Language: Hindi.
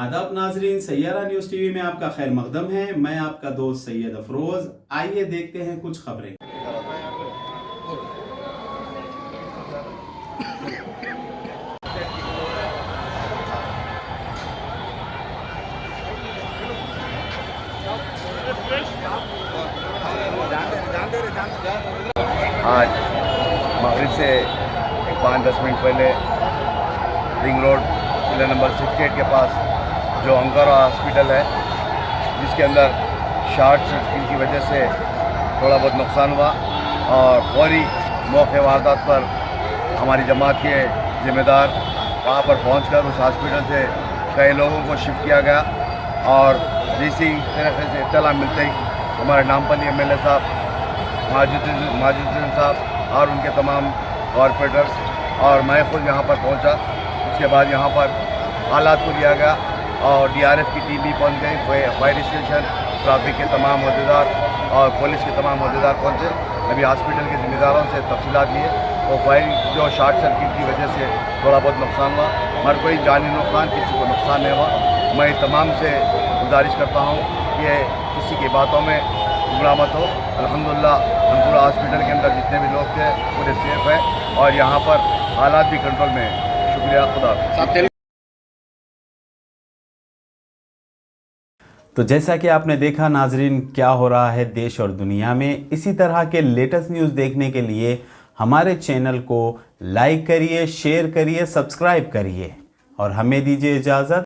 आदाब नाजरीन, सैयारा न्यूज़ टीवी में आपका खैर मकदम है। मैं आपका दोस्त सैयद अफरोज़। आइए देखते हैं कुछ खबरें। आज मगरिब से 5-10 मिनट पहले रिंग रोड किला नंबर 68 के पास जो अंकारा हॉस्पिटल है, जिसके अंदर शॉर्ट सर्किट की वजह से थोड़ा बहुत नुकसान हुआ और फौरी मौके वारदात पर हमारी जमात के ज़िम्मेदार वहाँ पर पहुंचकर उस हॉस्पिटल से कई लोगों को शिफ्ट किया गया। और जिसी तरह से इत्तला मिलते ही हमारे नामपल्ली MLA साहब, माजिद साहब और उनके तमाम कॉरपोरेटर्स और मैं खुद यहाँ पर पहुँचा। उसके बाद यहाँ पर हालात को लिया गया और DRF की टीम भी पहुँच गई। फायर स्टेशन, ट्रैफिक के तमाम अहदेदार और पुलिस के तमाम अहदेदार पहुँचे। अभी हॉस्पिटल के ज़िम्मेदारों से तफसीलात लिए और फायर जो शॉर्ट सर्किट की वजह से थोड़ा बहुत नुकसान हुआ, मगर कोई जानी नुकसान, किसी को नुकसान नहीं हुआ। मैं तमाम से गुजारिश करता हूँ कि किसी की बातों में गुमराह मत हो। अल्हम्दुलिल्लाह पूरा हॉस्पिटल के अंदर जितने भी लोग थे पूरे सेफ है और यहाँ पर हालात भी कंट्रोल में है। शुक्रिया, खुदा। तो जैसा कि आपने देखा नाजरीन, क्या हो रहा है देश और दुनिया में। इसी तरह के लेटेस्ट न्यूज़ देखने के लिए हमारे चैनल को लाइक करिए, शेयर करिए, सब्सक्राइब करिए और हमें दीजिए इजाज़त।